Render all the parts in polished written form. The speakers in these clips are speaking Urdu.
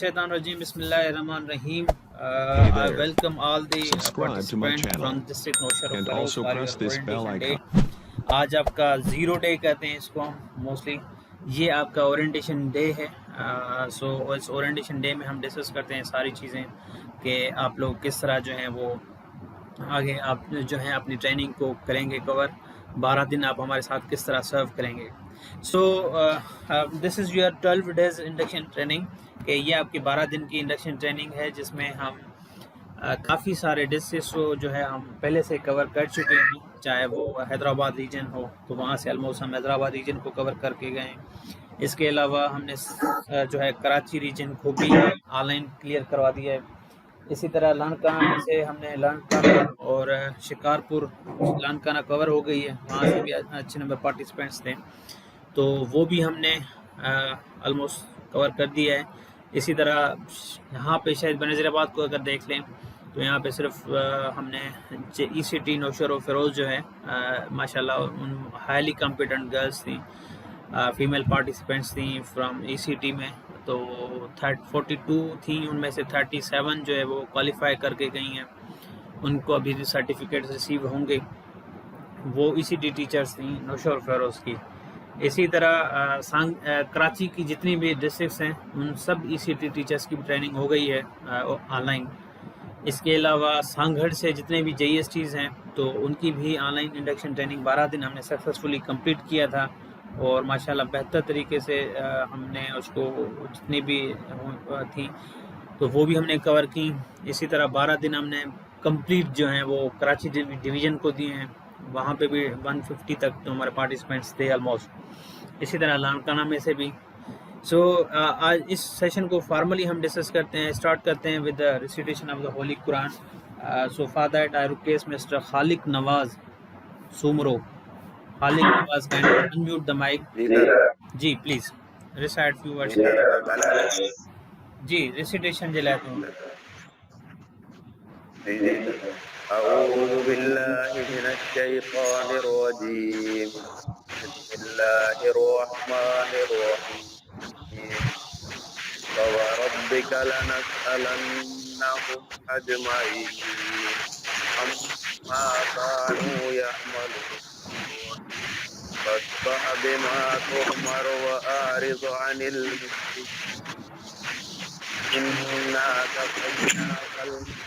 Minash-shaytanir-rajim. Bismillahir-rahmanir-rahim. Hey I there. welcome all the Subscribe to my participants channel from district Naushad of and Feroz also for your press this bell orientation day. icon. آج آپ کا زیرو ڈے کہتے ہیں اس کو ہم موسٹلی. یہ آپ کا اورینٹیشن ڈے ہے. سو اس اورینٹیشن ڈے میں ہم ڈسکس کرتے ہیں ساری چیزیں کہ آپ لوگ کس طرح جو ہیں وہ آگے آپ جو ہیں اپنی ٹریننگ کو کریں گے کور. 12 دن آپ ہمارے ساتھ کس طرح سرو کریں گے. So this is your 12 days induction training کہ یہ آپ کی 12 دن کی انڈکشن ٹریننگ ہے جس میں ہم کافی سارے ڈسٹرکٹس کو جو ہے ہم پہلے سے کور کر چکے ہیں. چاہے وہ حیدرآباد ریجن ہو تو وہاں سے آلموسٹ ہم حیدرآباد ریجن کو کور کر کے گئے ہیں. اس کے علاوہ ہم نے جو ہے کراچی ریجن کو بھی آن لائن کلیئر کروا دیا ہے. اسی طرح لانکانہ سے ہم نے لانکانہ اور شکارپور لانکانہ کور ہو گئی ہے. وہاں سے بھی اچھے نمبر پارٹیسپینٹس تھے تو وہ بھی ہم نے آلموسٹ کور کر دیا ہے. اسی طرح یہاں پہ شاید بنظیر آباد کو اگر دیکھ لیں تو یہاں پہ صرف ہم نے ای سی ٹی نوشہر و فیروز جو ہے ماشاءاللہ ان ہائیلی کمپیٹنٹ گرلس تھیں, فیمیل پارٹیسپینٹس تھیں فرام ای سی ٹی میں. تو 42 تھیں, ان میں سے 37 جو ہے وہ کوالیفائی کر کے گئی ہیں. ان کو ابھی سرٹیفکیٹ ریسیو ہوں گے. وہ ای سی ٹی ٹیچرس تھیں نوشہر فیروز کی. اسی طرح کراچی کی جتنی بھی ڈسٹرکٹس ہیں ان سب ای سی ٹی ٹیچرس کی ٹریننگ ہو گئی ہے آن لائن. اس کے علاوہ سانگھڑ سے جتنے بھی جے ایس ٹیز ہیں تو ان کی بھی آن لائن انڈکشن ٹریننگ 12 دن ہم نے سکسیزفلی کمپلیٹ کیا تھا اور ماشاءاللہ بہتر طریقے سے ہم نے اس کو جتنی بھی تھیں تو وہ بھی ہم نے کور کی. اسی طرح 12 دن ہم نے کمپلیٹ جو ہیں وہ کراچی ڈویژن کو دیے ہیں, وہاں پہ بھی 150 تک تو ہمارے پارٹیسپینٹس تھے آلموسٹ. اسی طرح لانکانہ میں سے بھی. سو آج اس سیشن کو فارملی ہم ڈسکس کرتے ہیں, اسٹارٹ کرتے ہیں with the recitation of the holy Quran. So for that I request Mr Khaliq Nawaz Soomro. Khaliq Nawaz can unmute the mic. جی پلیز ریسائٹ فیو ورڈز. جی ریسیٹیشن جلائے تو أعوذ بالله من الشيطان الرجيم بسم الله الرحمن الرحيم فوربك لنسألنهم أجمعين عما كانوا يعملون فاصدع بما تؤمر وأعرض عن المشركين إنا كفيناك المستهزئين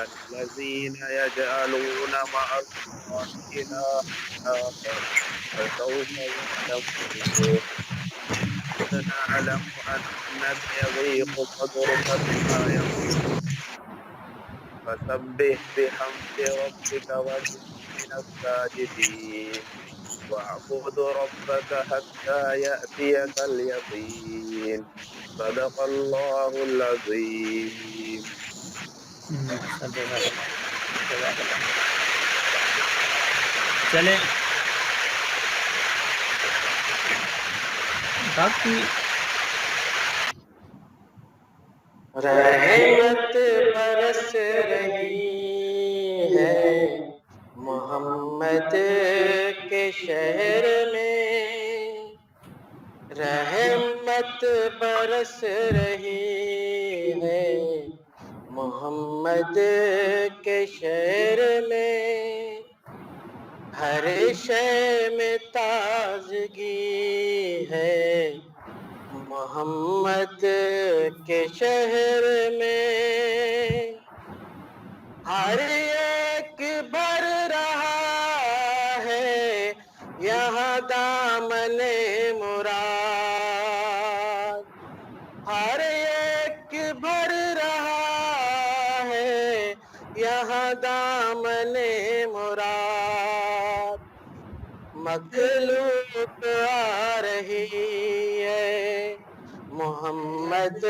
الذين يجعلون مع الله إلها آخر فسوف يعلمون نعلم أنك يضيق صدرك بما يقولون فسبح بحمد ربك وكن من الساجدين واعبد ربك حتى يأتيك اليقين صدق الله العظيم. چلیں باقی رحمت برس رہی ہے محمد کے شہر میں, رحمت برس رہی ہے محمد کے شہر میں, ہر شے میں تازگی ہے محمد کے شہر میں, ہر ایک بھر رہا ہے یہاں دامن مراد, ہر ایک بھر رہا ہے یہاں دامن مراد, مخلوق آ رہی ہے محمد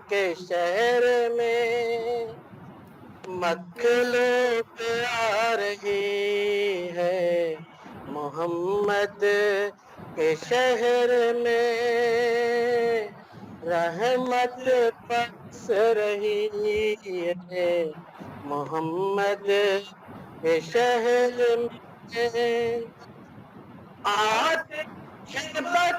کے شہر میں, مخلوق آ رہی ہے محمد کے شہر میں, رحمت برس رہی ہے محمد کے شہر میں, آج شربت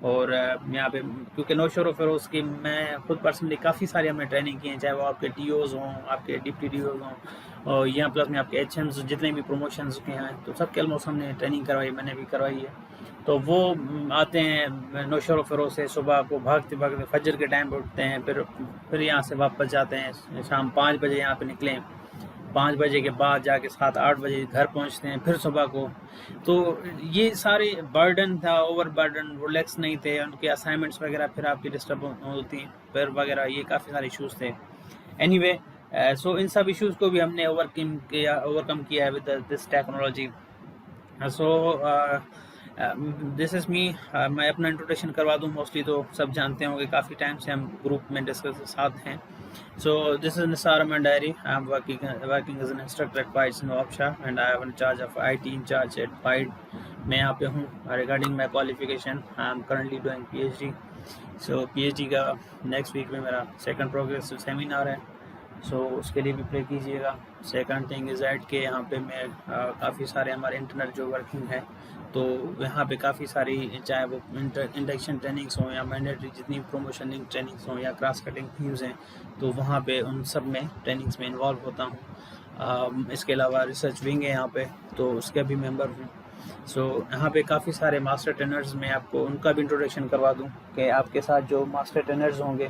اور یہاں پہ کیونکہ نوشور و فیروز کی میں خود پرسنلی کافی ساری ہم نے ٹریننگ کی ہیں، چاہے وہ آپ کے ٹی اوز ہوں، آپ کے ڈپٹی ٹی اوز ہوں، اور یہاں پلس میں آپ کے ایچ ایمز جتنے بھی پروموشنز کے ہیں تو سب کے آلموسٹ ہم نے ٹریننگ کروائی، میں نے بھی کروائی ہے. تو وہ آتے ہیں نوشور و فیروز سے، صبح کو بھاگتے بھاگتے فجر کے ٹائم پہ اٹھتے ہیں، پھر یہاں سے واپس جاتے ہیں، شام 5 بجے یہاں پہ نکلیں، 5 بجے کے بعد جا کے 7-8 بجے گھر پہنچتے ہیں، پھر صبح کو. تو یہ سارے برڈن تھا، اوور برڈن، ریلیکس نہیں تھے، ان کے اسائنمنٹس وغیرہ پھر آپ کی ڈسٹرب ہوتی ہیں پھر وغیرہ، یہ کافی سارے ایشوز تھے. اینی وے سو ان سب ایشوز کو بھی ہم نے اوور کم کیا ہے with this technology. So this از می. میں اپنا انٹروڈکشن کروا دوں، موسٹلی تو سب جانتے ہوں کہ کافی ٹائم سے ہم گروپ میں ڈسکس ساتھ ہیں. So this is Nisar Ahmed Diary. I'm working as an instructor at PIDE Sinopsha and I am in charge of IT in charge at PIDE. میں یہاں پہ ہوں. Regarding my qualification, I'm currently doing PhD. So PhD کا نیکسٹ ویک میں میرا سیکنڈ پروگریسو سیمینار ہے، سو اس کے لیے بھی پرے کیجیے گا. سیکنڈ تھنگ از ایٹ کہ یہاں پہ میں کافی سارے ہمارے انٹرنل جو ورکنگ ہے تو یہاں پہ کافی ساری، چاہے وہ انڈکشن ٹریننگس ہوں یا مینڈیٹری جتنی پروموشن لنک ٹریننگس ہوں یا کراس کٹنگ تھیمز ہیں، تو وہاں پہ ان سب میں ٹریننگس میں انوالو ہوتا ہوں. اس کے علاوہ ریسرچ ونگ ہے یہاں پہ، تو اس کا بھی ممبر ہوں. سو یہاں پہ کافی سارے ماسٹر ٹرینرز، میں آپ کو ان کا بھی انٹروڈکشن کروا دوں کہ آپ کے ساتھ جو ماسٹر ٹرینرز ہوں گے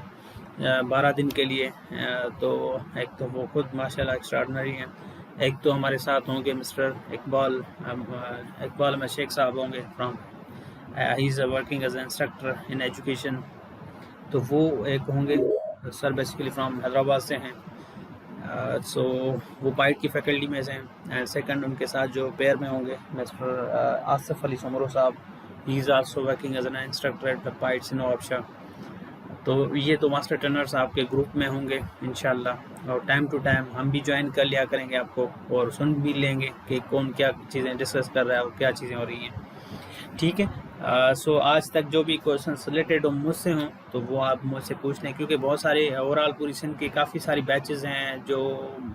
12 دن کے لیے، تو ایک تو وہ خود ماشاء اللہ ایکسٹراڈنری ہیں. ایک تو ہمارے ساتھ ہوں گے مسٹر اقبال احمد شیخ صاحب ہوں گے from he is working as a instructor in education. تو وہ ایک ہوں گے سر، بیسیکلی فرام حیدرآباد سے ہیں. سو وہ پائٹ کی فیکلٹی میں سے ہیں. اینڈ سیکنڈ ان کے ساتھ جو پیئر میں ہوں گے مسٹر آصف علی سمرو صاحب، he is also working as an instructor at the پائٹ سنوپشا. تو یہ تو ماسٹر ٹرینرز آپ کے گروپ میں ہوں گے انشاءاللہ، اور ٹائم ٹو ٹائم ہم بھی جوائن کر لیا کریں گے آپ کو، اور سن بھی لیں گے کہ کون کیا چیزیں ڈسکس کر رہا ہے اور کیا چیزیں ہو رہی ہیں. ٹھیک ہے. سو آج تک جو بھی کوشچنس ریلیٹڈ مجھ سے ہوں تو وہ آپ مجھ سے پوچھ لیں، کیونکہ بہت سارے اوور آل پوری سندھ کے کافی ساری بیچز ہیں جو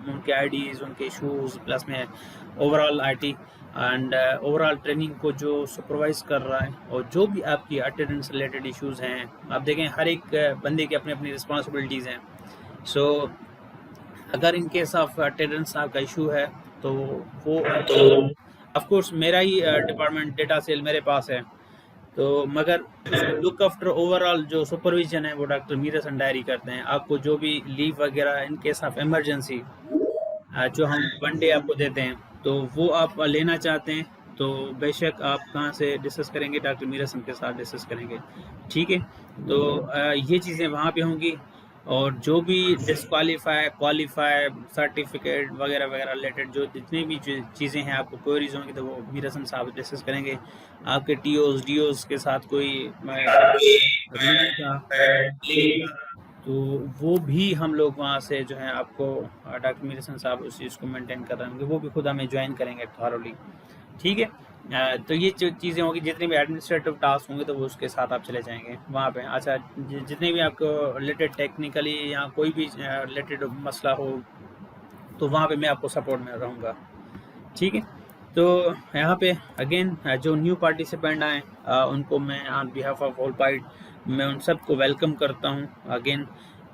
ان کے آئی ڈیز، ان کے ایشوز، پلس میں over all I T and over all training کو جو سپروائز کر رہا ہے، اور جو بھی آپ کی اٹینڈنس ریلیٹڈ ایشوز ہیں. آپ دیکھیں ہر ایک بندے کی اپنی اپنی رسپانسبلٹیز ہیں. سو اگر ان کیس آف اٹینڈنس آپ کا ایشو ہے تو وہ آف کورس میرا ہی ڈپارٹمنٹ ڈیٹا سیل میرے پاس ہے، تو مگر لک آفٹر اوور آل جو سپرویژن ہے وہ ڈاکٹر میر حسن ڈائری کرتے ہیں. آپ کو جو بھی لیو وغیرہ ان کیس آف ایمرجنسی جو ہم 1 ڈے آپ کو دیتے ہیں، تو وہ آپ لینا چاہتے ہیں تو بے شک آپ کہاں سے ڈسکس کریں گے؟ ڈاکٹر میر حسن کے ساتھ ڈسکس کریں گے. ٹھیک ہے. تو یہ چیزیں وہاں پہ ہوں گی، اور جو بھی ڈسکوالیفائی، کوالیفائی، سرٹیفکیٹ وغیرہ وغیرہ ریلیٹڈ جو جتنی بھی چیزیں ہیں آپ کو کوئریز ہوں گی تو وہ میر حسن صاحب ڈسکس کریں گے. آپ کے ٹی اوز ڈی اوز کے ساتھ کوئی تو وہ بھی ہم لوگ وہاں سے جو ہے آپ کو ڈاکٹر میر حسن صاحب اس چیز کو مینٹین کر رہے ہوں گے، وہ بھی خود ہمیں جوائن کریں گے تھارولی. ٹھیک ہے. تو یہ چیزیں ہوں گی، جتنے بھی ایڈمنسٹریٹو ٹاسک ہوں گے تو وہ اس کے ساتھ آپ چلے جائیں گے وہاں پہ. اچھا، جتنے بھی آپ کو ریلیٹڈ ٹیکنیکلی یا کوئی بھی ریلیٹڈ مسئلہ ہو تو وہاں پہ میں آپ کو سپورٹ میں رہوں گا. ٹھیک ہے. تو یہاں پہ اگین جو نیو پارٹیسپینٹ آئیں ان کو میں آن بیہاف آف ہول پائٹ میں ان سب کو ویلکم کرتا ہوں اگین،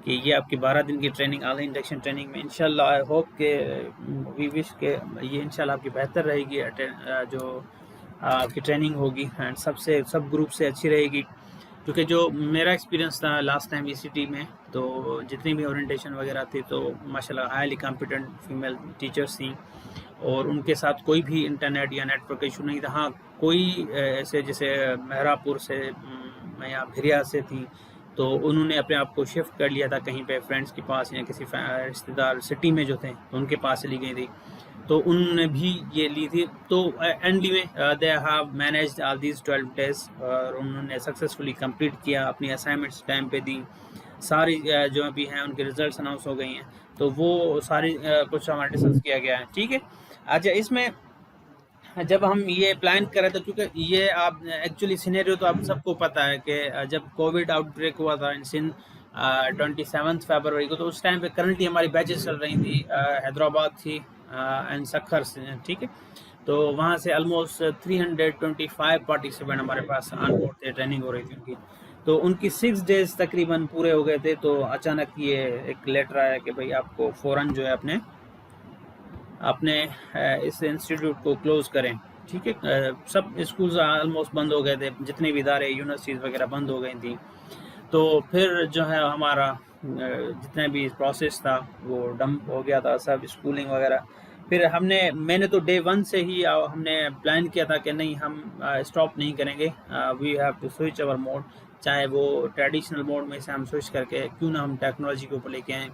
کہ یہ آپ کی 12 دن کی ٹریننگ اعلیٰ انڈکشن ٹریننگ میں انشاءاللہ آئی ہوپ کہ وی وش کہ یہ انشاءاللہ آپ کی بہتر رہے گی، جو آپ کی ٹریننگ ہوگی اینڈ سب گروپ سے اچھی رہے گی. کیونکہ جو میرا ایکسپیرینس تھا لاسٹ ٹائم ای سی ٹی میں، تو جتنی بھی اورینٹیشن وغیرہ تھی تو ماشاءاللہ ہائیلی کمپیٹنٹ فیمیل ٹیچرس تھیں، اور ان کے ساتھ کوئی بھی انٹرنیٹ یا نیٹ ورک ایشو نہیں تھا. ہاں کوئی ایسے جیسے مہراپور سے یا بھریا سے تھی تو انہوں نے اپنے آپ کو شفٹ کر لیا تھا کہیں پہ فرینڈس کے پاس یا کسی رشتہ دار سٹی میں جو تھے تو ان کے پاس چلی گئی تھی، تو انہوں نے بھی یہ لی تھی. تو اینڈلی میں they have managed all these 12 days, اور انہوں نے سکسیزفلی کمپلیٹ کیا، اپنی اسائنمنٹس ٹائم پہ دی. ساری جو بھی ہیں ان کے ریزلٹس اناؤنس ہو گئی ہیں، تو وہ ساری کچھ ہمارا ڈسکس کیا گیا ہے. ٹھیک ہے. اچھا، اس میں جب ہم یہ پلان کر رہے تھے، کیونکہ یہ آپ ایکچولی سینیریو تو آپ سب کو پتہ ہے کہ جب کووڈ آؤٹ بریک ہوا تھا ان سندھ 27 فیبروری کو، تو اس ٹائم پہ کرنٹلی ہماری بیچز چل رہی تھی، حیدرآباد تھی اینڈ سکھر سے. ٹھیک ہے. تو وہاں سے آلموسٹ 325 پارٹیسپینٹ ہمارے پاس آن بورڈ تھے، ٹریننگ ہو رہی تھی ان کی. تو ان کی 6 days تقریباً پورے ہو گئے تھے. تو اچانک یہ ایک لیٹر آیا کہ بھائی آپ کو فوراً جو ہے اپنے اس انسٹیٹیوٹ کو کلوز کریں. ٹھیک ہے، سب اسکولز آلموسٹ بند ہو گئے تھے، جتنے بھی ادارے یونیورسٹیز وغیرہ بند ہو گئی تھیں. تو پھر جو ہے ہمارا جتنا بھی پروسیس تھا وہ ڈمپ ہو گیا تھا، سب اسکولنگ وغیرہ. پھر میں نے تو ڈے 1 سے ہی ہم نے پلان کیا تھا کہ نہیں، ہم اسٹاپ نہیں کریں گے، we have to switch over mode, چاہے وہ ٹریڈیشنل موڈ میں سے ہم سوئچ کر کے کیوں نہ ہم ٹیکنالوجی کے اوپر لے کے آئیں.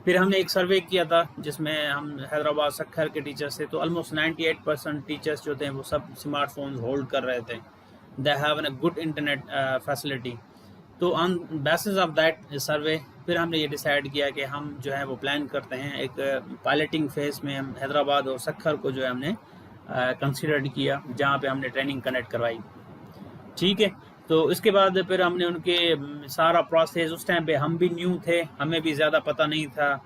پھر ہم نے ایک سروے کیا تھا جس میں ہم حیدرآباد سکھر کے ٹیچرس تھے، تو آلموسٹ 98% ٹیچرس جو تھے وہ سب اسمارٹ فونز ہولڈ کر رہے تھے. They have a good internet facility. تو on basis of that survey پھر ہم نے یہ ڈیسائیڈ کیا کہ ہم جو ہے وہ پلان کرتے ہیں ایک پائلٹنگ فیز میں. ہم حیدرآباد اور سکھر کو جو ہے ہم نے کنسیڈرڈ کیا، جہاں پہ ہم نے ٹریننگ کنڈکٹ کروائی. ٹھیک ہے، تو اس کے بعد پھر ہم نے ان کے سارا پروسیس، اس ٹائم پہ ہم بھی نیو تھے، ہمیں بھی زیادہ پتہ نہیں تھا.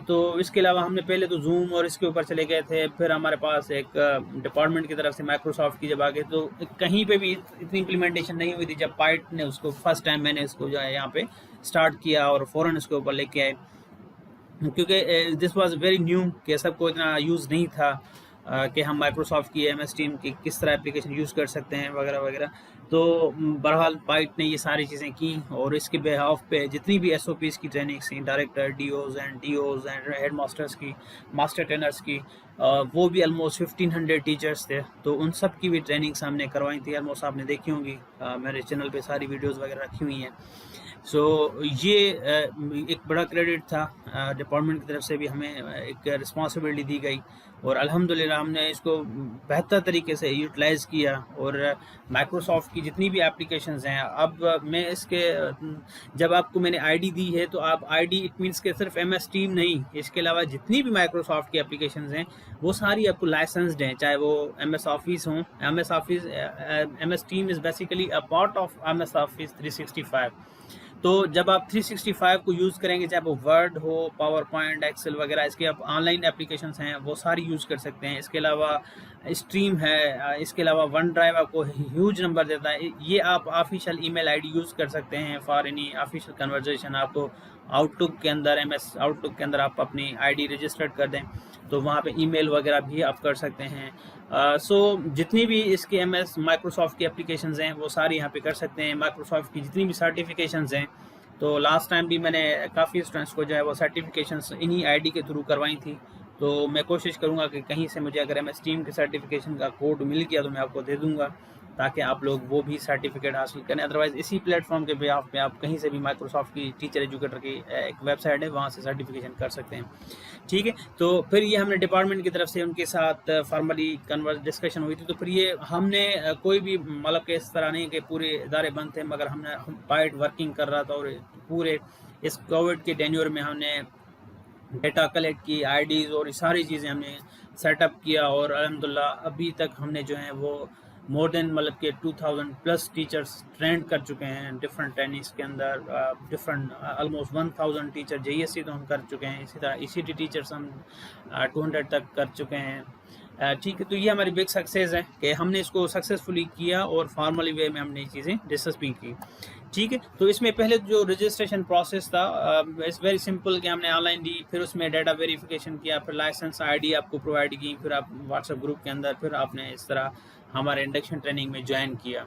تو اس کے علاوہ ہم نے پہلے تو زوم اور اس کے اوپر چلے گئے تھے. پھر ہمارے پاس ایک ڈپارٹمنٹ کی طرف سے مائکروسافٹ کی جب آگے، تو کہیں پہ بھی اتنی امپلیمنٹیشن نہیں ہوئی تھی. جب پائٹ نے اس کو فرسٹ ٹائم میں نے اس کو جو ہے یہاں پہ اسٹارٹ کیا اور فوراً اس کے اوپر لے کے آئے، کیونکہ دس واز ویری نیو کہ سب کو اتنا یوز نہیں تھا کہ ہم مائکروسافٹ کی MS ٹیم کی کس طرح اپلیکیشن یوز کر سکتے ہیں وغیرہ وغیرہ. تو بہرحال پائٹ نے یہ ساری چیزیں کی، اور اس کے بیہاف پہ جتنی بھی SOPs کی ٹریننگس تھیں، director DOs and head masters کی، ماسٹر ٹرینرس کی، وہ بھی آلموسٹ 1500 ٹیچرس تھے. تو ان سب کی بھی ٹریننگس ہم نے کروائی تھی. آلموسٹ آپ نے دیکھی ہوں گی، میرے چینل پہ ساری ویڈیوز وغیرہ رکھی ہوئی ہیں. سو یہ ایک بڑا کریڈٹ تھا ڈپارٹمنٹ کی طرف سے بھی، ہمیں ایک رسپانسبلٹی دی گئی، اور الحمدللہ ہم نے اس کو بہتر طریقے سے یوٹیلائز کیا. اور مائکروسافٹ کی جتنی بھی اپلیکیشنز ہیں، اب میں اس کے جب آپ کو میں نے ID دی ہے، تو آپ ID اٹ مینس کہ صرف MS ٹیم نہیں، اس کے علاوہ جتنی بھی مائکروسافٹ کی اپلیکیشنز ہیں وہ ساری آپ کو لائسنسڈ ہیں، چاہے وہ MS آفس ہوں. MS team is basically a part of MS office 365. تو جب آپ 365 کو یوز کریں گے، چاہے وہ ورڈ ہو، پاور پوائنٹ، ایکسل وغیرہ، اس کے آپ آن لائن اپلیکیشنس ہیں وہ ساری یوز کر سکتے ہیں. اس کے علاوہ اسٹریم ہے، اس کے علاوہ ون ڈرائیو آپ کو ہیوج نمبر دیتا ہے. یہ آپ آفیشیل ای میل ID یوز کر سکتے ہیں فار اینی آفیشیل کنورزیشن. آپ کو آؤٹ لک کے اندر، MS آؤٹ لک کے اندر آپ اپنی ID رجسٹرڈ کر دیں، تو وہاں پہ ای میل وغیرہ بھی آپ کر سکتے ہیں. سو جتنی بھی اس کے MS مائکروسافٹ کی اپلیکیشنز ہیں وہ ساری یہاں پہ کر سکتے ہیں. مائکروسافٹ کی جتنی بھی سرٹیفکیشنز ہیں، تو لاسٹ ٹائم بھی میں نے کافی اسٹوڈنٹس کو جو ہے وہ سرٹیفکیشنز انہی ID کے تھرو کروائی تھی. تو میں کوشش کروں گا کہ کہیں سے مجھے اگر MS ٹیم کے سرٹیفکیشن کا کوڈ مل گیا تو میں آپ کو دے دوں گا، تاکہ آپ لوگ وہ بھی سرٹیفکیٹ حاصل کریں. ادروائز اسی پلیٹ فارم کے بیہاف پہ آپ کہیں سے بھی مائکروسافٹ کی ٹیچر ایجوکیٹر کی ایک ویب سائٹ ہے، وہاں سے سرٹیفکیشن کر سکتے ہیں. ٹھیک ہے، تو پھر یہ ہم نے ڈپارٹمنٹ کی طرف سے ان کے ساتھ فارملی ڈسکشن ہوئی تھی. تو پھر یہ ہم نے کوئی بھی مطلب کہ اس طرح نہیں کہ پورے ادارے بند تھے، مگر ہم نے پائٹ ورکنگ کر رہا تھا، اور پورے اس کووڈ کے ٹینیور میں ہم نے ڈیٹا کلیکٹ کی، IDs اور ساری چیزیں ہم نے سیٹ اپ کیا. اور الحمدللہ ابھی تک ہم نے جو ہیں وہ مور دین مطلب کہ 2000+ ٹیچرس ٹرینڈ کر چکے ہیں ڈفرینٹ ٹریننگس کے اندر. ڈفرینٹ آلموسٹ 1000 ٹیچر JSC تو ہم کر چکے ہیں، اسی طرح ECT ٹیچرس ہم 200 تک کر چکے ہیں. ٹھیک ہے، تو یہ ہماری بگ سکسیز ہے کہ ہم نے اس کو سکسیزفلی کیا، اور فارملی وے میں ہم نے یہ چیزیں ڈسکس بھی کی. ٹھیک ہے، تو اس میں پہلے جو رجسٹریشن پروسیس تھا اٹس ویری سمپل کہ ہم نے آن لائن دی، پھر اس میں ڈیٹا ویریفیکیشن کیا، پھر لائسنس ID آپ کو پرووائڈ کی، پھر آپ واٹس ایپ گروپ کے اندر پھر آپ نے اس طرح ہمارے انڈکشن ٹریننگ میں جوائن کیا.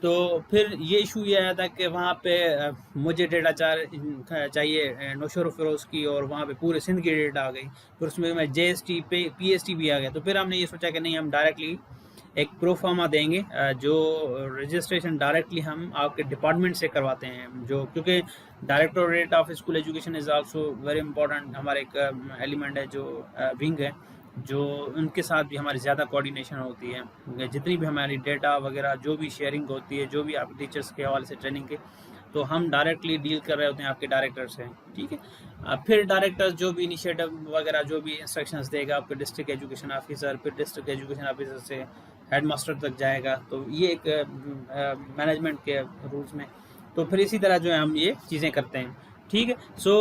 تو پھر یہ ایشو یہ آیا تھا کہ وہاں پہ مجھے ڈیٹا چاہیے نوشور و فیروز کی، اور وہاں پہ پورے سندھ کی ڈیٹا آ گئی. پھر اس میں GST PST بھی آ گیا. تو پھر ہم نے یہ سوچا کہ نہیں، ہم ڈائریکٹلی ایک پرو فارما دیں گے جو رجسٹریشن ڈائریکٹلی ہم آپ کے ڈپارٹمنٹ سے کرواتے ہیں، جو کیونکہ directorate of school education is also very important, ہمارے ایک ایلیمنٹ ہے جو ونگ ہے، جو ان کے ساتھ بھی ہماری زیادہ کوآرڈینیشن ہوتی ہے. جتنی بھی ہماری ڈیٹا وغیرہ جو بھی شیئرنگ ہوتی ہے، جو بھی آپ ٹیچرس کے حوالے سے ٹریننگ کے، تو ہم ڈائریکٹلی ڈیل کر رہے ہوتے ہیں آپ کے ڈائریکٹر سے. ٹھیک ہے، پھر ڈائریکٹر جو بھی انیشیٹو وغیرہ جو بھی انسٹرکشنز دے گا آپ کے ڈسٹرکٹ ایجوکیشن آفیسر، پھر ڈسٹرکٹ ایجوکیشن آفیسر سے ہیڈ ماسٹر تک جائے گا. تو یہ ایک مینجمنٹ کے رولز میں، تو پھر اسی طرح جو ہے ہم یہ چیزیں کرتے ہیں. ٹھیک ہے، سو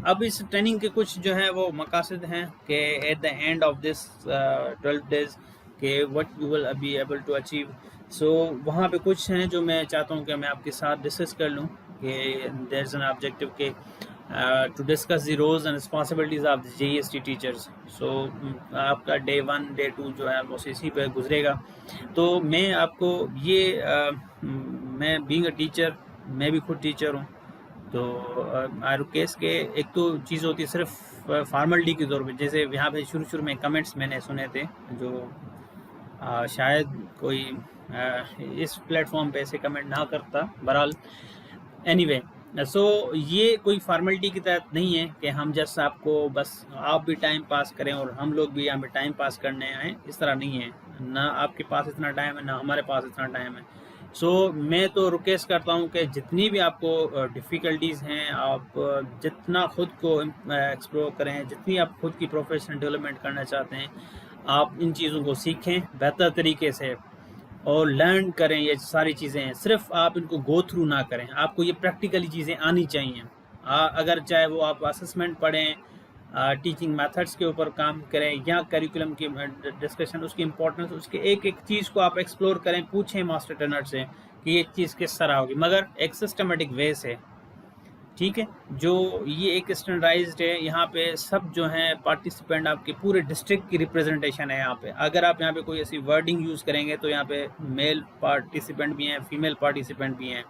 اب اس ٹریننگ کے کچھ جو ہے وہ مقاصد ہیں کہ at the end of this 12 days کہ what you will be able to achieve. So وہاں پہ کچھ ہیں جو میں چاہتا ہوں کہ میں آپ کے ساتھ ڈسکس کر لوں کہ دیر از این آبجیکٹو کہ to discuss the roles and responsibilities of the JEST teachers. So آپ کا day 1 day 2 جو ہے وہ اسی پہ گزرے گا. تو میں آپ کو یہ میں بینگ اے ٹیچر، میں بھی خود ٹیچر ہوں، تو کیس کے ایک تو چیز ہوتی ہے صرف فارملٹی کے طور پہ، جیسے یہاں پہ شروع میں کمنٹس میں نے سنے تھے جو شاید کوئی اس پلیٹ فارم پہ ایسے کمنٹ نہ کرتا. بہرحال اینی وے، سو یہ کوئی فارملٹی کی تحت نہیں ہے کہ ہم جس آپ کو بس آپ بھی ٹائم پاس کریں اور ہم لوگ بھی یہاں پہ ٹائم پاس کرنے آئیں، اس طرح نہیں ہے. نہ آپ کے پاس اتنا ٹائم ہے، نہ ہمارے پاس اتنا ٹائم ہے. سو میں تو ریکویسٹ کرتا ہوں کہ جتنی بھی آپ کو ڈیفیکلٹیز ہیں، آپ جتنا خود کو ایکسپلور کریں، جتنی آپ خود کی پروفیشنل ڈیولپمنٹ کرنا چاہتے ہیں، آپ ان چیزوں کو سیکھیں بہتر طریقے سے اور لرن کریں. یہ ساری چیزیں ہیں، صرف آپ ان کو گو تھرو نہ کریں، آپ کو یہ پریکٹیکلی چیزیں آنی چاہیے. اگر چاہے وہ آپ اسسمنٹ پڑھیں، ٹیچنگ میتھڈس کے اوپر کام کریں، یا کریکولم کی ڈسکشن، اس کی امپورٹنس، اس کے ایک چیز کو آپ ایکسپلور کریں، پوچھیں ماسٹر ٹرینر سے کہ یہ چیز کس طرح ہوگی، مگر ایک سسٹمیٹک وے سے. ٹھیک ہے، جو یہ ایک اسٹینڈرڈائزڈ ہے. یہاں پہ سب جو ہیں پارٹیسپینٹ آپ کے پورے ڈسٹرکٹ کی ریپرزنٹیشن ہے یہاں پہ. اگر آپ یہاں پہ کوئی ایسی ورڈنگ یوز کریں گے تو یہاں پہ میل پارٹیسپینٹ بھی ہیں، فیمیل پارٹیسپینٹ بھی ہیں.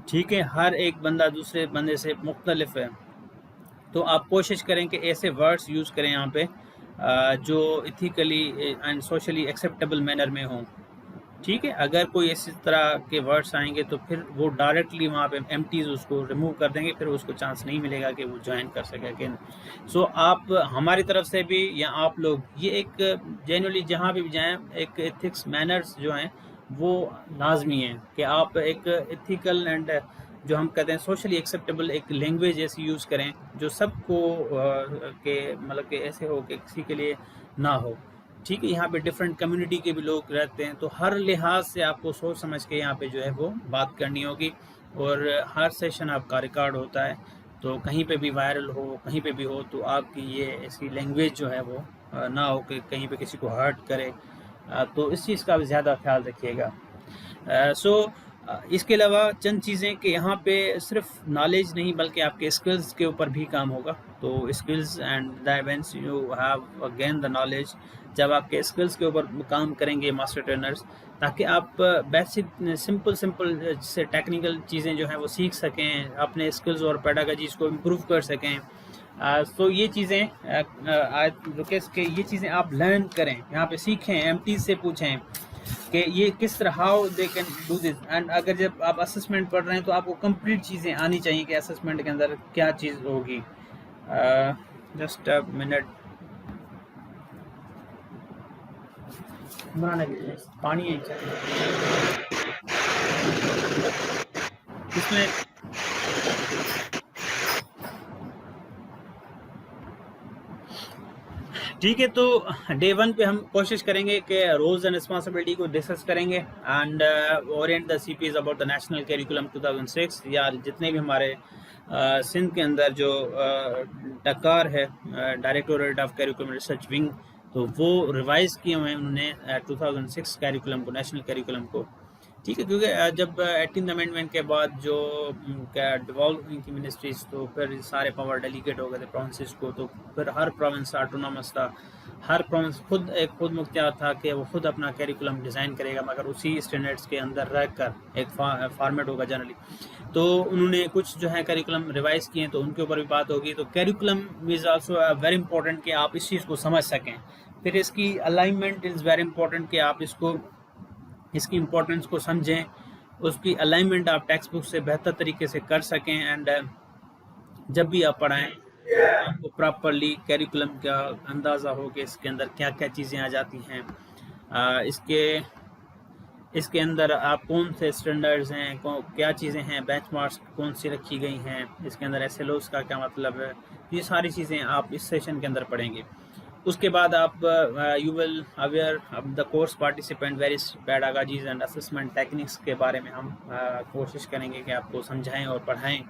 ٹھیک ہے، ہر ایک بندہ دوسرے بندے سے مختلف ہے. تو آپ کوشش کریں کہ ایسے ورڈز یوز کریں یہاں پہ جو ethically and socially acceptable manner میں ہوں. ٹھیک ہے، اگر کوئی اسی طرح کے ورڈس آئیں گے تو پھر وہ ڈائریکٹلی وہاں پہ ایمٹیز اس کو ریموو کر دیں گے، پھر اس کو چانس نہیں ملے گا کہ وہ جوائن کر سکے. سو آپ ہماری طرف سے بھی یا آپ لوگ یہ ایک جنرلی جہاں بھی جائیں، ایک ایتھکس مینرز جو ہیں وہ لازمی ہیں کہ آپ ایک ایتھیکل اینڈ جو ہم کہتے ہیں سوشلی ایکسیپٹیبل ایک لینگویج ایسی یوز کریں جو سب کو کہ مطلب کہ ایسے ہو کہ کسی کے لیے نہ ہو. ٹھیک ہے، یہاں پہ ڈفرینٹ کمیونٹی کے بھی لوگ رہتے ہیں، تو ہر لحاظ سے آپ کو سوچ سمجھ کے یہاں پہ جو ہے وہ بات کرنی ہوگی. اور ہر سیشن آپ کا ریکارڈ ہوتا ہے، تو کہیں پہ بھی وائرل ہو، کہیں پہ بھی ہو، تو آپ کی یہ ایسی لینگویج جو ہے وہ نہ ہو کہ کہیں پہ کسی کو ہرٹ کرے. تو اس چیز کا بھی زیادہ خیال رکھیے گا. سو اس کے علاوہ چند چیزیں کہ یہاں پہ صرف نالج نہیں بلکہ آپ کے اسکلز کے اوپر بھی کام ہوگا. تو skills and the events you have gain the knowledge, جب آپ کے اسکلز کے اوپر کام کریں گے ماسٹر ٹرینرز، تاکہ آپ بیسک سمپل سے ٹیکنیکل چیزیں جو ہیں وہ سیکھ سکیں، اپنے اسکلز اور پیڈاگوجیز کو امپروو کر سکیں. تو یہ چیزیں کہ یہ چیزیں آپ لرن کریں، یہاں پہ سیکھیں، MTs سے پوچھیں کہ یہ کس طرح how they can do this. And اگر جب آپ اسسمنٹ پڑھ رہے ہیں تو آپ کو کمپلیٹ چیزیں آنی چاہیے کہ اسسمنٹ کے اندر کیا چیز ہوگی. جسٹ منٹ، پانی ہے اس میں. ٹھیک ہے، تو day 1 پہ ہم کوشش کریں گے کہ رولز اینڈ رسپانسبلٹی کو ڈسکس کریں گے and Orient the CPs about the national curriculum 2006، یا جتنے بھی ہمارے سندھ کے اندر جو ٹکار ہے directorate of curriculum research wing, تو وہ ریوائز کیے ہوئے ہیں انہوں نے 2006 کیریکولم کو، نیشنل کیریکولم کو. ٹھیک ہے، کیونکہ جب 18th امینڈمنٹ کے بعد جو ڈیوالو ہوئی تھی منسٹریز، تو پھر سارے پاور ڈیلیگیٹ ہو گئے تھے پروونسز کو، تو پھر ہر پروونس آٹونامس تھا، ہر پروونس خود مختار تھا کہ وہ خود اپنا کیریکولم ڈیزائن کرے گا، مگر اسی اسٹینڈرڈس کے اندر رہ کر ایک فارمیٹ ہوگا جنرلی. تو انہوں نے کچھ جو ہے کیریکولم ریوائز کیے ہیں، تو ان کے اوپر بھی بات ہوگی. تو curriculum is also very important کہ آپ اس چیز کو سمجھ سکیں. پھر اس کی الائنمنٹ از ویری امپورٹنٹ کہ آپ اس کی امپورٹنس کو سمجھیں، اس کی الائنمنٹ آپ ٹیکسٹ بک سے بہتر طریقے سے کر سکیں. اینڈ جب بھی آپ پڑھائیں آپ کو پراپرلی کیریکولم کا اندازہ ہو کہ اس کے اندر کیا کیا چیزیں آ جاتی ہیں، اس کے اندر آپ کون سے اسٹینڈرڈز ہیں، کیا چیزیں ہیں، بینچ مارکس کون سی رکھی گئی ہیں، اس کے اندر SLOs کا کیا مطلب ہے. یہ ساری چیزیں آپ اس سیشن کے اندر پڑھیں گے. اس کے بعد آپ you will aware the course participant various pedagogies and assessment techniques کے بارے میں ہم کوشش کریں گے کہ آپ کو سمجھائیں اور پڑھائیں.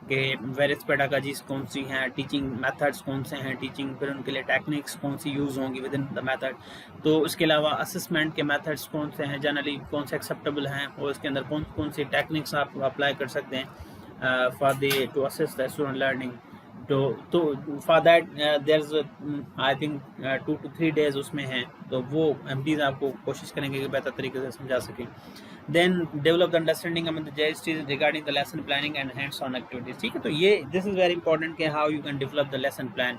کہ ویریس پیڈاگاجیز کون سی ہیں، ٹیچنگ میتھڈس کون سے ہیں ٹیچنگ، پھر ان کے لیے ٹیکنیکس کون سی یوز ہوں گی ود ان دا میتھڈ. تو اس کے علاوہ اسسمنٹ کے میتھڈس کون سے ہیں جنرلی، کون سے ایکسیپٹیبل ہیں، اور اس کے اندر کون سی ٹیکنیکس آپ اپلائی کر سکتے ہیں for the to assist the student learning. تو for that there is I think 2 to 3 days اس میں ہیں، تو وہ MDs آپ کو کوشش کریں گے کہ بہتر طریقے سے سمجھا سکیں. Then develop the understanding among the JSTs regarding the lesson planning and hands on activities. ٹھیک ہے، تو یہ دس از ویری امپورٹنٹ کہ how you can develop the lesson plan.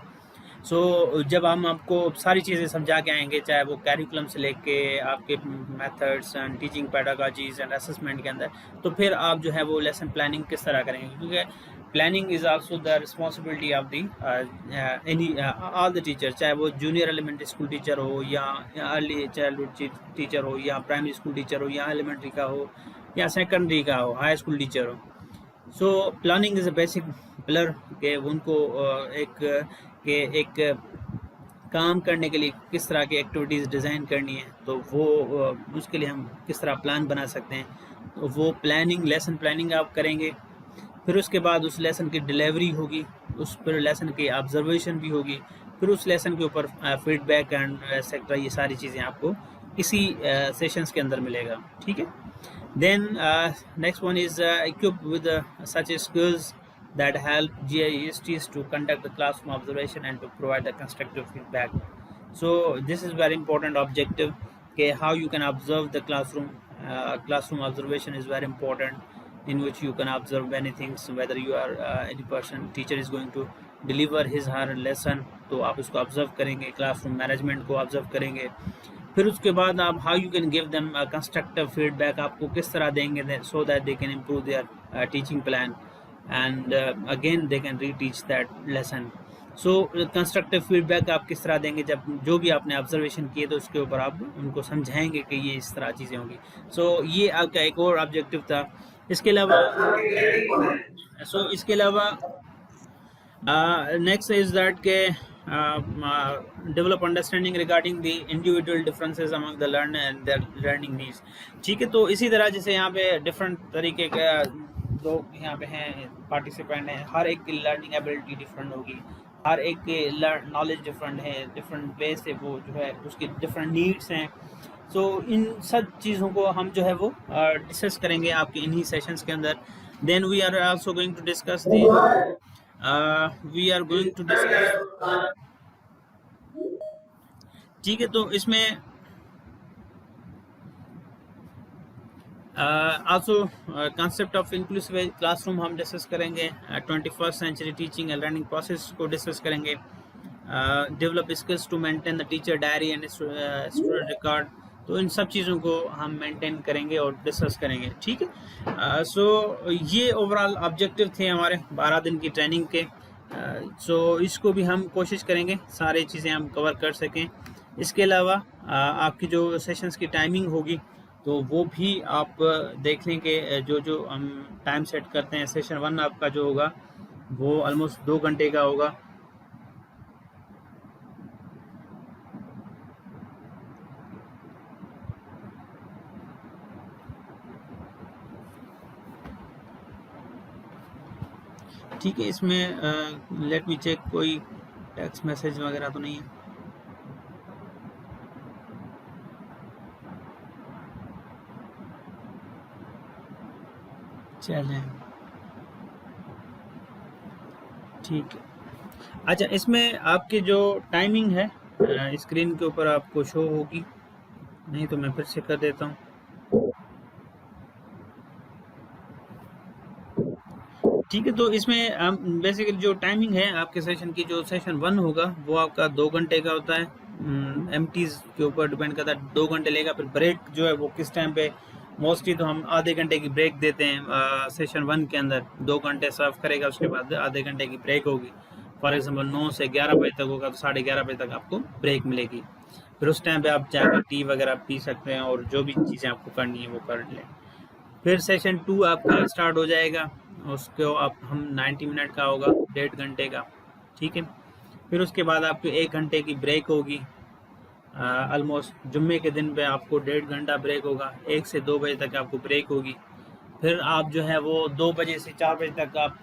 So جب ہم آپ کو ساری چیزیں سمجھا کے آئیں گے، چاہے وہ کیریکولم سے لے کے آپ کے methods and teaching pedagogies and assessment کے اندر، تو پھر آپ جو ہے وہ لیسن پلاننگ کس طرح کریں گے، کیونکہ planning is also the responsibility of the all the teacher, چاہے وہ جونیئر ایلیمنٹری اسکول ٹیچر ہو یا ارلی چائلڈہڈ ٹیچر ہو یا پرائمری اسکول ٹیچر ہو یا ایلیمنٹری کا ہو یا سیکنڈری کا ہو، ہائی اسکول ٹیچر ہو. So planning is a basic pillar کہ ان کو ایک کام کرنے کے لیے کس طرح کی ایکٹیویٹیز ڈیزائن کرنی ہے، تو وہ اس کے لیے ہم کس طرح پلان بنا سکتے ہیں. تو وہ پلاننگ، لیسن پلاننگ آپ کریں گے. پھر اس کے بعد اس لیسن کی ڈیلیوری ہوگی، اس پر لیسن کی آبزرویشن بھی ہوگی، پھر اس لیسن کے اوپر فیڈ بیک اینڈ ایٹسیکٹرا، یہ ساری چیزیں آپ کو اسی سیشنز کے اندر ملے گا. ٹھیک ہے. Then next one is equipped with such skills that help GISTs to conduct the classroom observation and to provide the constructive feedback. So this is very important objective کہ how you can observe the classroom. Classroom observation is very important, in which you can observe many things, whether you are any person, teacher is going to deliver his her lesson, تو آپ اس کو observe کریں گے، کلاس روم مینجمنٹ کو observe کریں گے. پھر اس کے بعد آپ how you can give them a constructive feedback، آپ کو کس طرح دیں گے so that they can improve their teaching plan and again they can reteach that lesson. So constructive feedback آپ کس طرح دیں گے، جب جو بھی آپ نے observation کیے تو اس کے اوپر آپ ان کو سمجھائیں گے کہ یہ اس طرح چیزیں ہوں گی. سو یہ آپ کا ایک اور آبجیکٹیو تھا. اس کے علاوہ نیکسٹ از دیٹ کہ develop understanding regarding the individual differences among the learner and their learning needs. ٹھیک ہے، تو اسی طرح جیسے یہاں پہ ڈفرینٹ طریقے کے لوگ یہاں پہ ہیں، پارٹیسپینٹ ہیں، ہر ایک کی لرننگ ایبلٹی ڈفرینٹ ہوگی، ہر ایک کی نالج ڈفرینٹ ہے، ڈفرینٹ وے سے وہ جو ہے اس کی ڈفرینٹ نیڈس ہیں. سو ان سب چیزوں کو ہم جو ہے وہ ڈسکس کریں گے آپ کے انہی سیشنز کے اندر. Then we are also going to discuss ٹھیک ہے، تو اس میں also concept of inclusive classroom ہم ڈسکس کریں گے. 21st century teaching and learning process کو ڈسکس کریں گے. Develop skills to maintain the teacher diary and student record. تو ان سب چیزوں کو ہم مینٹین کریں گے اور ڈسکس کریں گے. ٹھیک ہے. سو یہ اوور آل آبجیکٹیو تھے ہمارے 12 دن کی ٹریننگ کے. سو اس کو بھی ہم کوشش کریں گے سارے چیزیں ہم کور کر سکیں. اس کے علاوہ آپ کی جو سیشنز کی ٹائمنگ ہوگی تو وہ بھی آپ دیکھ لیں کہ جو ہم ٹائم سیٹ کرتے ہیں. سیشن 1 آپ کا جو ہوگا وہ آلموسٹ 2 گھنٹے کا ہوگا. ٹھیک ہے. اس میں لیٹ می چیک کوئی ٹیکسٹ میسج وغیرہ تو نہیں ہے. چلیں ٹھیک ہے. اچھا، اس میں آپ کی جو ٹائمنگ ہے اسکرین کے اوپر آپ کو شو ہوگی، نہیں تو میں پھر سے کر دیتا ہوں. ٹھیک ہے، تو اس میں بیسیکلی جو ٹائمنگ ہے آپ کے سیشن کی، جو سیشن 1 ہوگا وہ آپ کا 2 گھنٹے کا ہوتا ہے. MTs کے اوپر ڈیپینڈ کرتا ہے، 2 گھنٹے لے گا. پھر بریک جو ہے وہ کس ٹائم پہ، موسٹلی تو ہم آدھے گھنٹے کی بریک دیتے ہیں سیشن 1 کے اندر. 2 گھنٹے سرو کرے گا، اس کے بعد آدھے گھنٹے کی بریک ہوگی. فار ایگزامپل 9 سے 11 بجے تک ہوگا تو 11:30 بجے تک آپ کو بریک ملے گی. پھر اس ٹائم پہ آپ جا کے ٹی وغیرہ پی سکتے ہیں اور جو بھی چیزیں آپ کو کرنی ہے وہ کر لیں. پھر سیشن 2 آپ کا اسٹارٹ ہو جائے گا. اس کو آپ ہم 90 منٹ کا ہوگا، 1.5 گھنٹے کا. ٹھیک ہے. پھر اس کے بعد آپ کو 1 گھنٹے کی بریک ہوگی. آلموسٹ جمعے کے دن پہ آپ کو 1.5 گھنٹہ بریک ہوگا. 1 سے 2 بجے تک آپ کو بریک ہوگی. پھر آپ جو ہے وہ 2 بجے سے 4 بجے تک آپ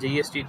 JEST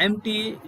MT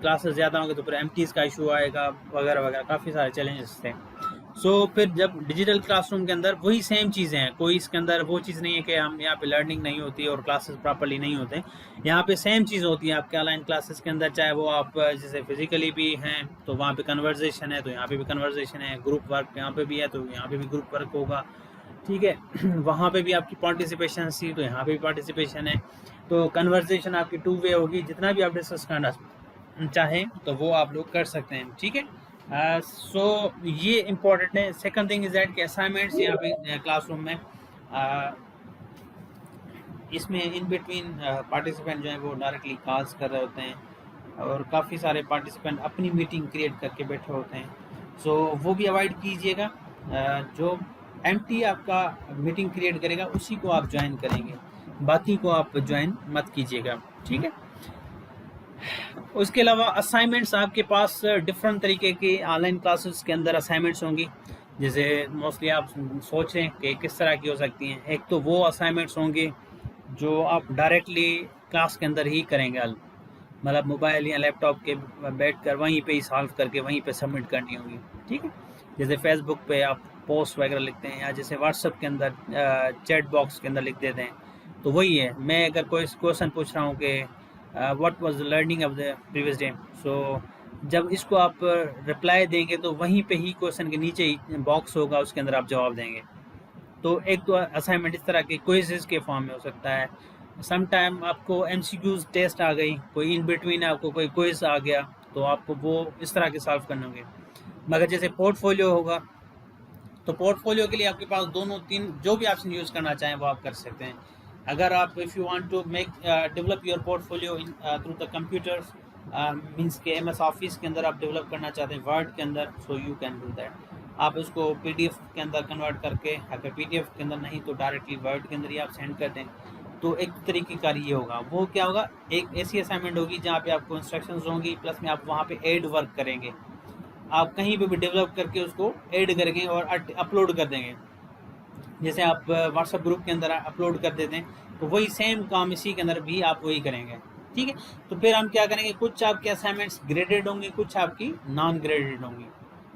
کلاسز زیادہ ہوں گے تو پھر MTs کا ایشو آئے گا وغیرہ وغیرہ، کافی سارے چیلنجز تھے. سو پھر جب ڈیجیٹل کلاس روم کے اندر وہی سیم چیزیں ہیں، کوئی اس کے اندر وہ چیز نہیں ہے کہ ہم یہاں پہ لرننگ نہیں ہوتی اور کلاسز پراپرلی نہیں ہوتے. یہاں پہ سیم چیز ہوتی ہے آپ کے آن لائن کلاسز کے اندر، چاہے وہ آپ جیسے فزیکلی بھی ہیں تو وہاں پہ کنورزیشن ہے تو یہاں پہ بھی کنورزیشن ہے، گروپ ورک یہاں پہ بھی ہے تو یہاں پہ بھی گروپ ورک ہوگا. ٹھیک ہے، وہاں پہ بھی آپ کی پارٹیسپیشن تھی تو یہاں پہ بھی پارٹیسپیشن ہے. تو کنورزیشن آپ کی 2 وے ہوگی، جتنا بھی آپ ڈسکس کرنا چاہیں تو وہ آپ لوگ کر سکتے ہیں. ٹھیک ہے، سو یہ امپورٹنٹ ہے. سیکنڈ تھنگ از دیٹ کہ اسائنمنٹس یہاں پہ کلاس روم میں اس میں ان بٹوین پارٹیسپینٹ جو ہیں وہ ڈائریکٹلی کالس کر رہے ہوتے ہیں اور کافی سارے پارٹیسپینٹ اپنی میٹنگ کریٹ کر کے بیٹھے ہوتے ہیں. سو وہ بھی اوائڈ کیجیے گا. جو MT آپ کا میٹنگ کریٹ کرے گا اسی کو آپ جوائن کریں گے، باقی کو آپ جوائن مت کیجیے گا. ٹھیک ہے، اس کے علاوہ اسائنمنٹس آپ کے پاس ڈفرینٹ طریقے کی آن لائن کلاسز کے اندر اسائنمنٹس ہوں گی، جیسے موسٹلی آپ سوچیں کہ کس طرح کی ہو سکتی ہیں. ایک تو وہ اسائنمنٹس ہوں گی جو آپ ڈائریکٹلی کلاس کے اندر ہی کریں گے، مطلب موبائل یا لیپ ٹاپ کے بیٹھ کر وہیں پہ ہی سالو کر کے وہیں پہ سبمٹ کرنی ہوگی. ٹھیک ہے، جیسے فیس بک پہ آپ پوسٹ وغیرہ لکھتے ہیں یا جیسے واٹس ایپ کے اندر چیٹ باکس کے اندر لکھ دیتے ہیں تو وہی ہے. میں اگر کوئی کویشچن پوچھ رہا ہوں کہ what was learning of the previous day, so جب اس کو آپ رپلائی دیں گے تو وہیں پہ ہی کویشچن کے نیچے ہی باکس ہوگا، اس کے اندر آپ جواب دیں گے. تو ایک تو اسائنمنٹ اس طرح کے کوئزز کے فارم میں ہو سکتا ہے. سم ٹائم آپ کو MCQs ٹیسٹ آ گئی، کوئی ان بٹوین آپ کو کوئی کوئز آ گیا تو آپ کو وہ اس طرح کے سالو کرنے ہوں گے. مگر جیسے پورٹ فولیو ہوگا تو پورٹ فولیو کے لیے آپ کے پاس 2-3 جو بھی آپشن یوز کرنا چاہیں وہ آپ کر سکتے ہیں. اگر آپ if you want to make develop your portfolio through the computers, means کہ MS آفس کے اندر آپ ڈیولپ کرنا چاہتے ہیں ورڈ کے اندر، so you can do that. آپ اس کو PDF کے اندر کنورٹ کر کے، اگر PDF کے اندر نہیں تو ڈائریکٹلی ورڈ کے اندر ہی آپ سینڈ کر دیں. تو ایک طریقہ کار یہ ہوگا. وہ کیا ہوگا، ایک ایسی اسائنمنٹ ہوگی جہاں پہ آپ کو انسٹرکشنز ہوں گی، پلس میں آپ وہاں پہ ایڈ ورک کریں گے. آپ کہیں پہ بھی ڈیولپ کر کے اس کو ایڈ کریں گے اور اپلوڈ کر دیں گے. جیسے آپ واٹس ایپ گروپ کے اندر اپلوڈ کر دیتے ہیں تو وہی سیم کام اسی کے اندر بھی آپ وہی کریں گے. ٹھیک ہے، تو پھر ہم کیا کریں گے، کچھ آپ کے اسائنمنٹس گریڈڈ ہوں گی، کچھ آپ کی نان گریڈڈ ہوں گی.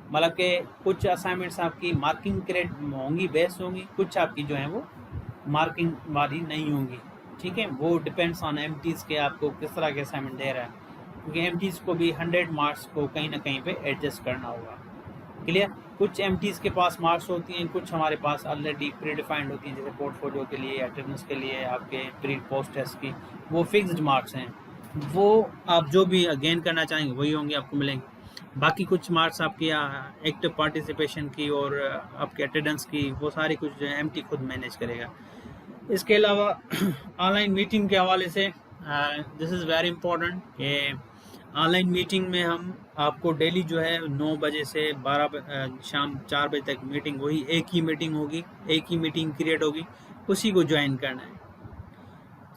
مطلب کہ کچھ اسائنمنٹس آپ کی مارکنگ کریڈ ہوں گی، بیس ہوں گی، کچھ آپ کی جو ہیں وہ مارکنگ والی نہیں ہوں گی. ٹھیک ہے، وہ ڈپینڈس آن MTs کے آپ کو کس طرح کے اسائنمنٹ دے رہا ہے، کیونکہ MTs کو بھی 100 مارکس کو کہیں نہ کہیں پہ ایڈجسٹ کرنا ہوگا. کلیئر، کچھ MTs کے پاس مارکس ہوتی ہیں، کچھ ہمارے پاس آلریڈی پری ڈیفائنڈ ہوتی ہیں، جیسے پورٹ فولیو کے لیے، اٹینڈنس کے لیے، آپ کے پری پوسٹ ٹیسٹ کی وہ فکسڈ مارکس ہیں. وہ آپ جو بھی گین کرنا چاہیں گے وہی ہوں گے، آپ کو ملیں گے. باقی کچھ مارکس آپ کی ایکٹیو پارٹیسپیشن کی اور آپ کے اٹینڈنس کی، وہ ساری کچھ جو ہے MT خود مینیج کرے گا. اس کے علاوہ آن لائن میٹنگ کے حوالے سے دس از ویری امپورٹنٹ کہ آن لائن میٹنگ میں ہم آپ کو ڈیلی جو ہے 9 بجے سے شام 4 بجے تک میٹنگ، وہی ایک ہی میٹنگ ہوگی، ایک ہی میٹنگ کریٹ ہوگی، اسی کو جوائن کرنا ہے.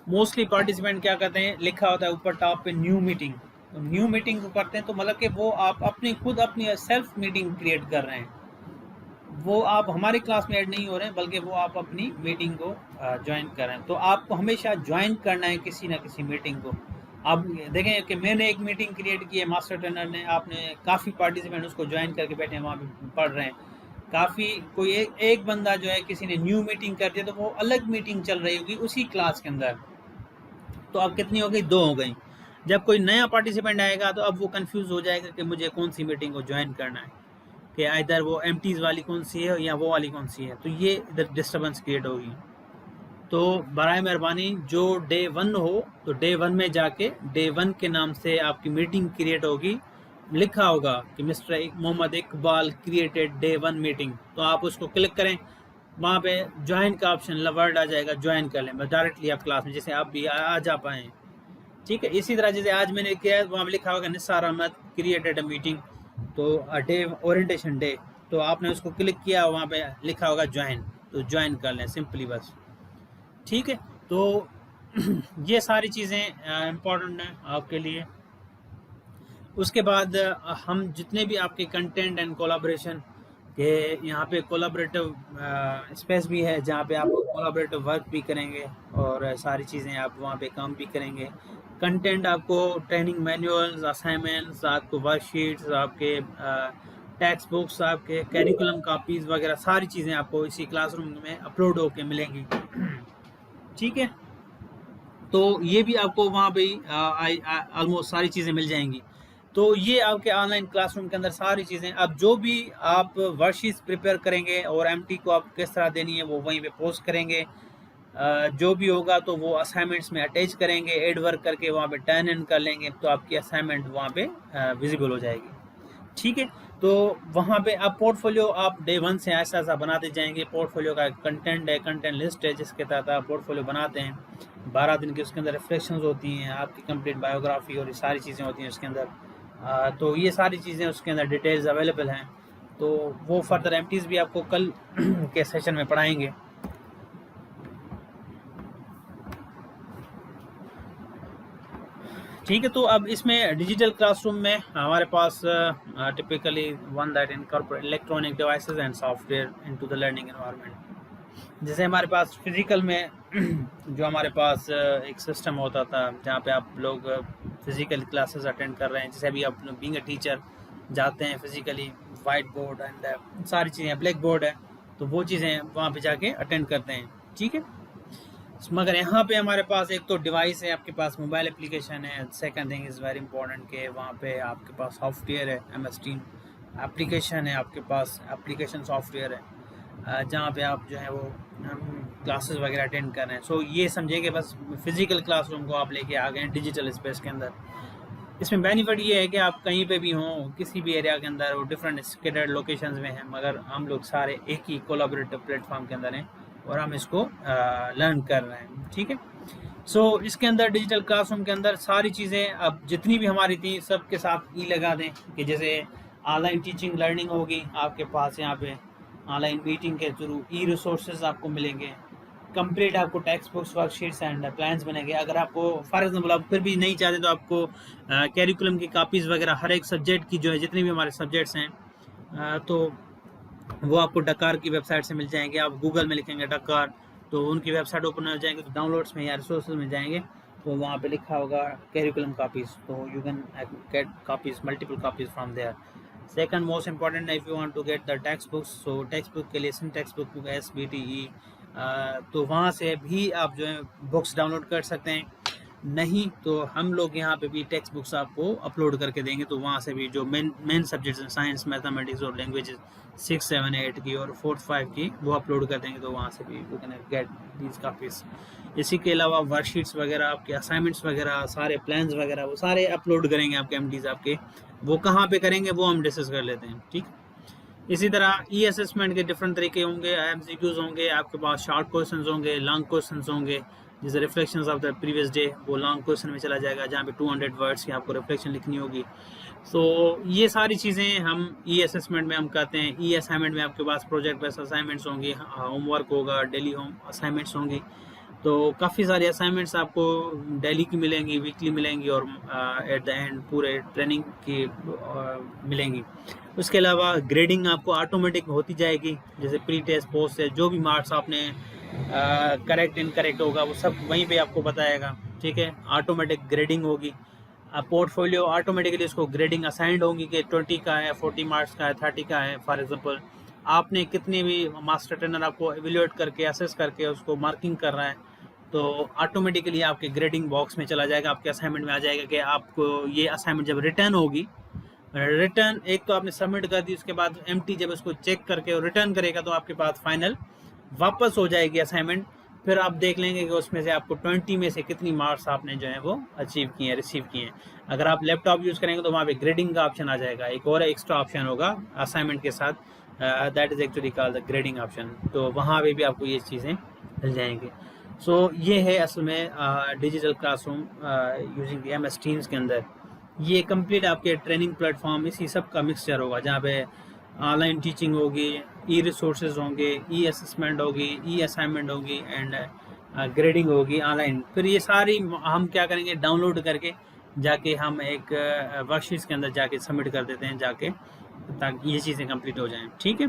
موسٹلی پارٹیسپینٹ کیا کرتے ہیں، لکھا ہوتا ہے اوپر ٹاپ پہ نیو میٹنگ، تو نیو میٹنگ کو کرتے ہیں تو مطلب کہ وہ آپ اپنی سیلف میٹنگ کریٹ کر رہے ہیں. وہ آپ ہماری کلاس میں ایڈ نہیں ہو رہے ہیں بلکہ وہ آپ اپنی میٹنگ کو جوائن کر رہے ہیں. تو آپ کو ہمیشہ جوائن کرنا ہے کسی نہ کسی میٹنگ کو. آپ دیکھیں کہ میں نے ایک میٹنگ کریٹ کی ہے ماسٹر ٹرینر نے، آپ نے کافی پارٹیسپینٹ اس کو جوائن کر کے بیٹھے ہیں، وہاں پہ پڑھ رہے ہیں. کافی کوئی ایک بندہ جو ہے کسی نے نیو میٹنگ کر دیا تو وہ الگ میٹنگ چل رہی ہوگی اسی کلاس کے اندر. تو اب کتنی ہو گئی، 2 ہو گئی. جب کوئی نیا پارٹیسپینٹ آئے گا تو اب وہ کنفیوز ہو جائے گا کہ مجھے کون سی میٹنگ کو جوائن کرنا ہے، کہ ادھر وہ MTs والی کون سی ہے یا وہ والی کون سی ہے. تو یہ ادھر ڈسٹربنس کریٹ ہوگی. تو برائے مہربانی جو ڈے 1 ہو تو ڈے 1 میں جا کے ڈے 1 کے نام سے آپ کی میٹنگ کریٹ ہوگی، لکھا ہوگا کہ مسٹر محمد اقبال کریٹڈ ڈے 1 میٹنگ. تو آپ اس کو کلک کریں، وہاں پہ جوائن کا آپشن ورڈ آ جائے گا، جوائن کر لیں بس ڈائریکٹلی آپ کلاس میں، جیسے آپ بھی آج آپ آئیں. ٹھیک ہے، اسی طرح جیسے آج میں نے کیا ہے وہاں پہ لکھا ہوگا نثار احمد کریٹڈ اے میٹنگ، تو ڈے اورینٹیشن ڈے، تو آپ نے اس کو کلک کیا، وہاں پہ لکھا ہوگا جوائن، تو جوائن کر لیں سمپلی بس. ٹھیک ہے، تو یہ ساری چیزیں امپورٹنٹ ہیں آپ کے لیے. اس کے بعد ہم جتنے بھی آپ کے کنٹینٹ اینڈ کولابریشن، کہ یہاں پہ کولابریٹو اسپیس بھی ہے جہاں پہ آپ کولابریٹو ورک بھی کریں گے اور ساری چیزیں آپ وہاں پہ کام بھی کریں گے. کنٹینٹ آپ کو ٹریننگ مینیولز، اسائنمنٹس، آپ کو ورک شیٹس، آپ کے ٹیکسٹ بکس، آپ کے کیریکولم کاپیز وغیرہ ساری چیزیں آپ کو اسی کلاس روم میں اپلوڈ ہو کے ملیں گی. ٹھیک ہے، تو یہ بھی آپ کو وہاں پہ آلموسٹ ساری چیزیں مل جائیں گی. تو یہ آپ کے آن لائن کلاس روم کے اندر ساری چیزیں. اب جو بھی آپ ورک شیٹس پریپیئر کریں گے اور ایم ٹی کو آپ کس طرح دینی ہے وہ وہیں پہ پوسٹ کریں گے. جو بھی ہوگا تو وہ اسائنمنٹس میں اٹیچ کریں گے، ایڈ ورک کر کے وہاں پہ ٹرن ان کر لیں گے تو آپ کی اسائنمنٹ وہاں پہ ویزیبل ہو جائے گی. ٹھیک ہے، تو وہاں پہ آپ پورٹ فولیو آپ ڈے 1 سے ایسا ایسا بناتے جائیں گے. پورٹ فولیو کا کنٹینٹ ہے، کنٹینٹ لسٹ ہے جس کے تحت آپ پورٹ فولیو بناتے ہیں. 12 دن کی اس کے اندر ریفلیکشنز ہوتی ہیں، آپ کی کمپلیٹ بایوگرافی اور یہ ساری چیزیں ہوتی ہیں اس کے اندر. تو یہ ساری چیزیں اس کے اندر ڈیٹیلز اویلیبل ہیں. تو وہ فردر ایم ٹیز بھی آپ کو کل کے سیشن میں پڑھائیں گے. ٹھیک ہے، تو اب اس میں ڈیجیٹل کلاس روم میں ہمارے پاس typically one that incorporate electronic devices and software into the learning environment. جیسے ہمارے پاس فزیکل میں جو ہمارے پاس ایک سسٹم ہوتا تھا جہاں پہ آپ لوگ فزیکل کلاسز اٹینڈ کر رہے ہیں. جیسے ابھی آپ بینگ اے ٹیچر جاتے ہیں فزیکلی، وائٹ بورڈ اینڈ ساری چیزیں، بلیک بورڈ ہے تو وہ چیزیں وہاں پہ جا کے اٹینڈ کرتے ہیں. ٹھیک ہے، مگر یہاں پہ ہمارے پاس ایک تو ڈیوائس ہے، آپ کے پاس موبائل اپلیکیشن ہے. Second thing is very important کہ وہاں پہ آپ کے پاس سافٹ ویئر ہے، ایم ایس ٹیم اپلیکیشن ہے، آپ کے پاس اپلیکیشن سافٹ ویئر ہے جہاں پہ آپ جو ہے وہ کلاسز وغیرہ اٹینڈ کر رہے ہیں. سو یہ سمجھیں کہ بس فزیکل کلاس روم کو آپ لے کے آ گئے ہیں ڈیجیٹل اسپیس کے اندر. اس میں بینیفٹ یہ ہے کہ آپ کہیں پہ بھی ہوں، کسی بھی ایریا کے اندر، وہ ڈفرینٹ اسکیٹرڈ لوکیشنز میں ہیں، مگر ہم لوگ سارے ایک ہی کولیبریٹو پلیٹ فارم کے اندر ہیں اور ہم اس کو لرن کر رہے ہیں. ٹھیک ہے، سو اس کے اندر ڈیجیٹل کلاس روم کے اندر ساری چیزیں اب جتنی بھی ہماری تھیں سب کے ساتھ ای لگا دیں کہ جیسے آن لائن ٹیچنگ لرننگ ہوگی آپ کے پاس، یہاں پہ آن لائن میٹنگ کے تھرو ای ریسورسز آپ کو ملیں گے. کمپلیٹ آپ کو text books, work sheets and plans بنیں گے. اگر آپ کو فار ایگزامپل آپ پھر بھی نہیں چاہتے تو آپ کو کیریکولم کی کاپیز وغیرہ ہر ایک سبجیکٹ کی جو ہے جتنے بھی ہمارے سبجیکٹس ہیں تو وہ آپ کو ڈکار کی ویب سائٹ سے مل جائیں گے. آپ گوگل میں لکھیں گے ڈکار تو ان کی ویب سائٹ اوپن ہو جائیں گے. تو ڈاؤن لوڈس میں یا ریسورسز میں جائیں گے تو وہاں پہ لکھا ہوگا کیریکولم کاپیز، تو you can get copies, multiple copies from there. Second most important if you want to get the text books, so text book کے لیے ٹیکسٹ بک SBTE تو وہاں سے بھی آپ جو ہے بکس ڈاؤن لوڈ کر سکتے ہیں. نہیں تو ہم لوگ یہاں پہ بھی ٹیکسٹ بکس آپ کو اپلوڈ کر کے دیں گے. تو وہاں سے بھی جو مین سبجیکٹس ہیں، سائنس، میتھمیٹکس اور لینگویجز 6, 7, 8 کی اور 4, 5 کی، وہ اپلوڈ کر دیں گے. تو وہاں سے بھی you can get these copies. اسی کے علاوہ ورک شیٹس وغیرہ، آپ کے اسائنمنٹس وغیرہ، سارے پلانز وغیرہ وہ سارے اپلوڈ کریں گے آپ کے MDs آپ کے. وہ کہاں پہ کریں گے وہ ہم ڈسکس کر لیتے ہیں. ٹھیک، اسی طرح ای اسسمنٹ کے ڈفرینٹ طریقے ہوں گے. MCQs ہوں گے آپ کے پاس، شارٹ کوشچنز ہوں گے، لانگ کوشچنز ہوں گے. جیسے reflections of the previous day وہ لانگ کوشچن میں چلا جائے گا جہاں پہ 200 ورڈس کی آپ کو ریفلیکشن لکھنی ہوگی. سو یہ ساری چیزیں ہم ای اسسمنٹ میں ہم کرتے ہیں. ای اسائنمنٹ میں آپ کے پاس پروجیکٹ بیس اسائنمنٹس ہوں گی، ہوم ورک ہوگا، ڈیلی ہوم اسائنمنٹس ہوں گی. تو کافی ساری اسائنمنٹس آپ کو ڈیلی کی ملیں گی، ویکلی ملیں گی اور ایٹ دا اینڈ پورے ٹریننگ کی ملیں گی. اس کے علاوہ گریڈنگ آپ کو آٹومیٹک ہوتی جائے گی. جیسے پری ٹیسٹ، پوسٹ سے جو بھی مارکس آپ نے کریکٹ انکریکٹ ہوگا وہ سب وہیں پہ آپ کو بتائے گا. ٹھیک ہے، آٹومیٹک گریڈنگ ہوگی. پورٹ فولیو آٹومیٹکلی اس کو گریڈنگ اسائنڈ ہوگی کہ 20 کا ہے، 40 مارکس کا ہے، 30 کا ہے. فار ایگزامپل آپ نے کتنی بھی ماسٹر ٹرینر آپ کو ایویلویٹ کر کے اسیس کر کے اس کو مارکنگ کر رہا ہے تو آٹومیٹکلی آپ کے گریڈنگ باکس میں چلا جائے گا، آپ کے اسائنمنٹ میں آ جائے گا کہ آپ کو یہ اسائنمنٹ جب ریٹرن ہوگی، ریٹرن ایک تو آپ نے سبمٹ کر دی، اس کے بعد MT جب اس کو چیک کر کے اور ریٹرن کرے گا تو آپ کے پاس فائنل واپس ہو جائے گی اسائنمنٹ. پھر آپ دیکھ لیں گے کہ اس میں سے آپ کو 20 میں سے کتنی مارکس آپ نے جو ہیں وہ اچیو کیے ہیں، ریسیو کیے ہیں. اگر آپ لیپ ٹاپ یوز کریں گے تو وہاں پہ گریڈنگ کا آپشن آ جائے گا، ایک اور ایکسٹرا آپشن ہوگا اسائنمنٹ کے ساتھ، that is actually call the grading option. تو وہاں پہ بھی آپ کو یہ چیزیں مل جائیں گی. سو یہ ہے اصل میں digital class room using MS Teams کے اندر. یہ کمپلیٹ آپ کے ٹریننگ پلیٹ فارم اسی سب کا مکسچر ہوگا جہاں پہ آن لائن ٹیچنگ ہوگی، ای ریسورسز ہوں گے، ای اسسمنٹ ہوگی، ای اسائنمنٹ ہوگی اینڈ گریڈنگ ہوگی آن لائن. پھر یہ ساری ہم کیا کریں گے، ڈاؤن لوڈ کر کے جا کے ہم ایک ورک شیٹس کے اندر جا کے سبمٹ کر دیتے ہیں جا کے، تاکہ یہ چیزیں کمپلیٹ ہو جائیں. ٹھیک ہے.